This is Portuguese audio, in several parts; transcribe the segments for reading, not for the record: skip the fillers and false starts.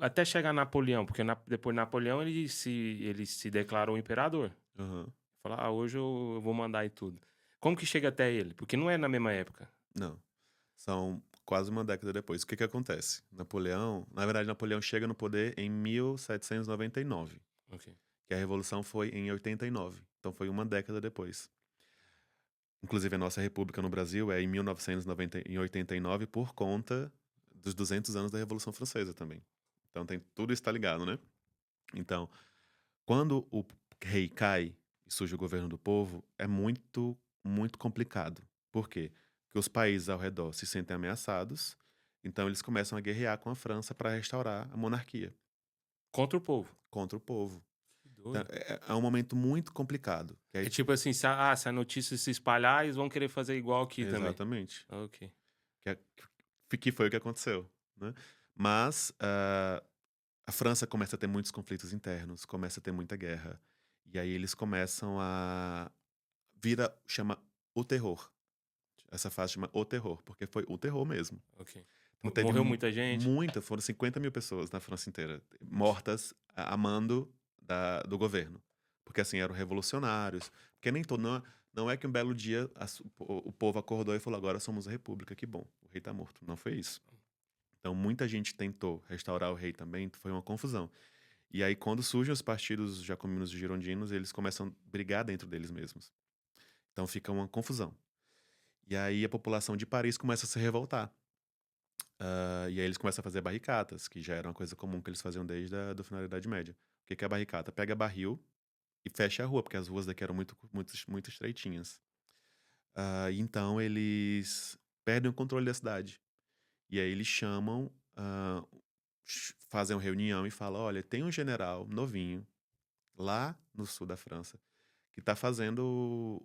até chegar Napoleão, porque depois de Napoleão ele se declarou imperador. Aham. Falou: "Ah, hoje eu vou mandar e tudo". Como que chega até ele? Porque não é na mesma época. Não, são quase uma década depois. O que que acontece? Napoleão na verdade, Napoleão chega no poder em 1799, Ok. que a revolução foi em 89, então foi uma década depois. Inclusive a nossa república no Brasil é em 1989 por conta dos 200 anos da Revolução Francesa também. Então tem tudo isso tá ligado, né. Então, quando o rei cai e surge o governo do povo, é muito, muito complicado. Por quê? Porque os países ao redor se sentem ameaçados, então eles começam a guerrear com a França para restaurar a monarquia Contra o povo. contra o povo. Que Então doido. é um momento muito complicado, que aí É tipo assim, se a notícia se espalhar, eles vão querer fazer igual aqui também. exatamente. Ok. Que foi o que aconteceu, né. Mas, a França começa a ter muitos conflitos internos, começa a ter muita guerra, e aí eles começam a chama o terror. Essa fase chama o terror, porque foi o terror mesmo. Ok. Então teve Morreu muita gente? foram 50.000 pessoas na França inteira, mortas a mando do governo. Porque, assim, eram revolucionários, porque nem todo não é que um belo dia o povo acordou e falou: "Agora somos a república, que bom, o rei tá morto", não foi isso. Então muita gente tentou restaurar o rei também, foi uma confusão. E aí quando surgem os partidos jacobinos e girondinos, eles começam a brigar dentro deles mesmos. Então fica uma confusão. E aí a população de Paris começa a se revoltar. E aí eles começam a fazer barricadas, que já era uma coisa comum que eles faziam desde do final da Idade Média. O que que é barricada? Pega barril e fecha a rua, porque as ruas daqui eram muito estreitinhas. E então eles perdem o controle da cidade. E aí eles chamam, fazem uma reunião e falam: "Olha, tem um general novinho, lá no sul da França, que tá fazendo,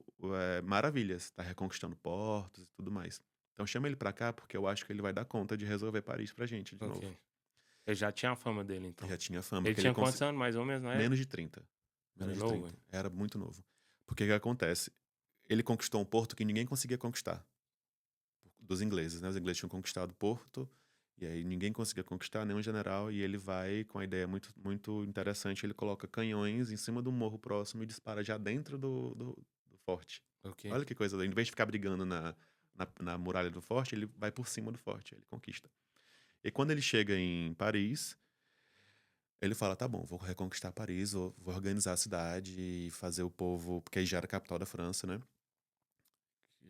maravilhas, tá reconquistando portos e tudo mais. Então chama ele pra cá, porque eu acho que ele vai dar conta de resolver Paris pra gente de novo". Ok. Ele já tinha a fama dele, então. Já tinha fama, Ele porque ele tinha quantos anos mais ou menos na época? menos de 30, Era menos de novo, 30, era muito novo. Porque o que acontece, ele conquistou um porto que ninguém conseguia conquistar, dos ingleses, né, os ingleses tinham conquistado Porto, e aí ninguém conseguia conquistar, nenhum general, e ele vai com uma ideia muito muito interessante, ele coloca canhões em cima do morro próximo e dispara já dentro do forte. Ok. Olha que coisa doida, em vez de ficar brigando na muralha do forte, ele vai por cima do forte, ele conquista. E quando ele chega em Paris, ele fala: "Tá bom, vou reconquistar Paris, vou organizar a cidade e fazer o povo", porque aí já era a capital da França, né,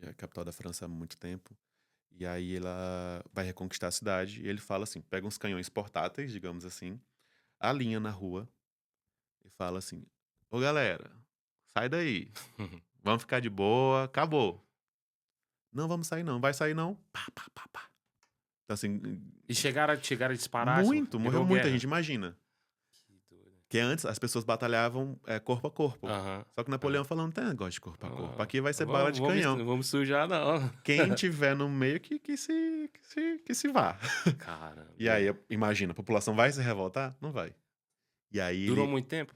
já é a capital da França há muito tempo. E aí ela vai reconquistar a cidade e ele fala assim, pega uns canhões portáteis, digamos assim, alinha na rua e fala assim: "Ô galera, sai daí, vamos ficar de boa, acabou". "Não vamos sair não, vai sair não". Pá, pá, pá, pá. Então assim, E chegaram a disparar, muito, morreu virou muita gente, guerra? imagina. Que doido. Que antes as pessoas batalhavam, corpo a corpo. Aham, Só que Napoleão aham. falou: "Não tem negócio de corpo a corpo, Não, aqui vai ser bala vamos de vamos canhão. não vamos sujar não. Quem tiver no meio que se vá". Caramba, E aí, imagina, a população vai se revoltar? Não vai. E aí durou ele muito tempo?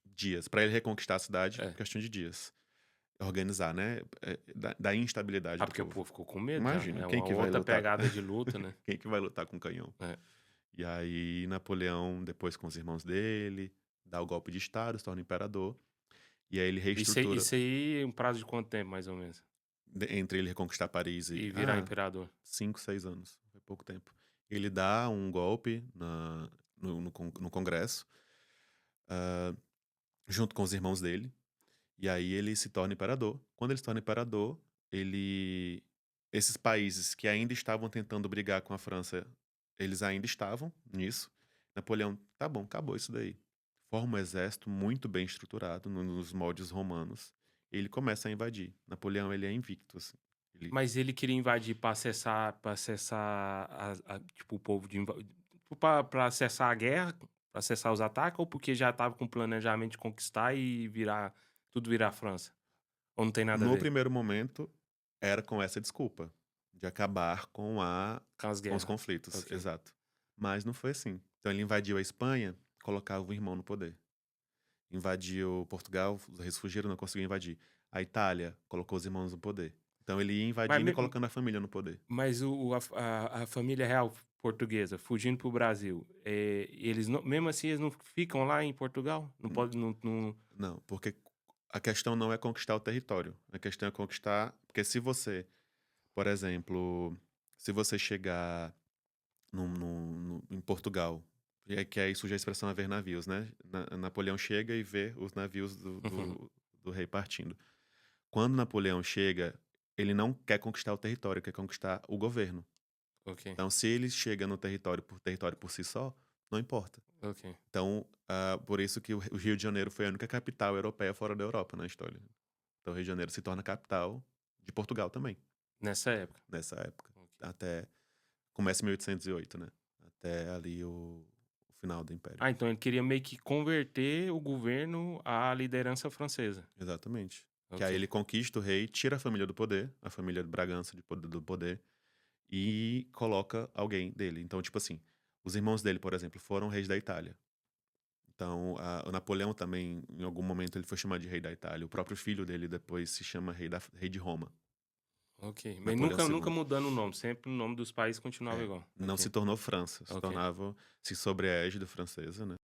dias, pra ele reconquistar a cidade, É. questão de dias. Organizar, né, da instabilidade Ah, do porque o povo. povo ficou com medo já, Imagina, é quem uma que vai outra lutar pegada de luta, né. quem que vai lutar com canhão? É. E aí Napoleão, depois com os irmãos dele, dá o golpe de estado, se torna imperador, e aí ele reestrutura Isso aí um prazo de quanto tempo mais ou menos? entre ele reconquistar Paris E e virar imperador? 5, 6 anos, foi pouco tempo. Ele dá um golpe no congresso, junto com os irmãos dele. E aí ele se torna imperador. Quando ele se torna imperador, ele esses países que ainda estavam tentando brigar com a França, eles ainda estavam nisso. Napoleão: "Tá bom, acabou isso daí". Forma um exército muito bem estruturado nos moldes romanos, e ele começa a invadir. Napoleão, ele é invicto, assim. Ele Mas ele queria invadir pra acessar tipo, o povo de inva tipo, pra acessar a guerra, pra acessar os ataques ou porque já estava com planejamento de conquistar e virar França? Ou não tem nada a no ver primeiro momento, era com essa desculpa, de acabar com as com os guerras? conflitos, Ok. exato. Mas não foi assim. Então ele invadiu a Espanha, colocava o irmão no poder. Invadiu Portugal, os reis fugiram, não conseguiu invadir. A Itália colocou os irmãos no poder. Então ele ia Mas invadindo e me colocando a família no poder. mas o a família real portuguesa fugindo pro Brasil, eles não, mesmo assim, eles não ficam lá em Portugal? Não Hum, pode, não... Não, porque a questão não é conquistar o território. A questão é conquistar. Porque se você, por exemplo, se você chegar em Portugal, que aí surge a expressão haver navios, né? Napoleão chega e vê os navios Uhum. do rei partindo. Quando Napoleão chega, ele não quer conquistar o território, quer conquistar o governo. Ok, Então, se ele chega no território por si só, não importa. ok. Então, por isso que o Rio de Janeiro foi a única capital europeia fora da Europa na história. Então, o Rio de Janeiro se torna capital de Portugal também, Nessa época. nessa época. Ok. Até começa em 1808, né? Até ali o final do Império. Ah, então ele queria meio que converter o governo à liderança francesa. Exatamente. Que Ok, aí ele conquista o rei, tira a família do poder, a família de Bragança do poder, e coloca alguém dele. Então, tipo assim, os irmãos dele, por exemplo, foram reis da Itália. Então, o Napoleão também, em algum momento, ele foi chamado de rei da Itália. O próprio filho dele depois se chama rei de Roma, ok. Mas Napoleão nunca II. mudando o nome, sempre o nome dos países continuava É, igual. não Ok, se tornou França, se ok. tornava, se sobre a égide francesa, né?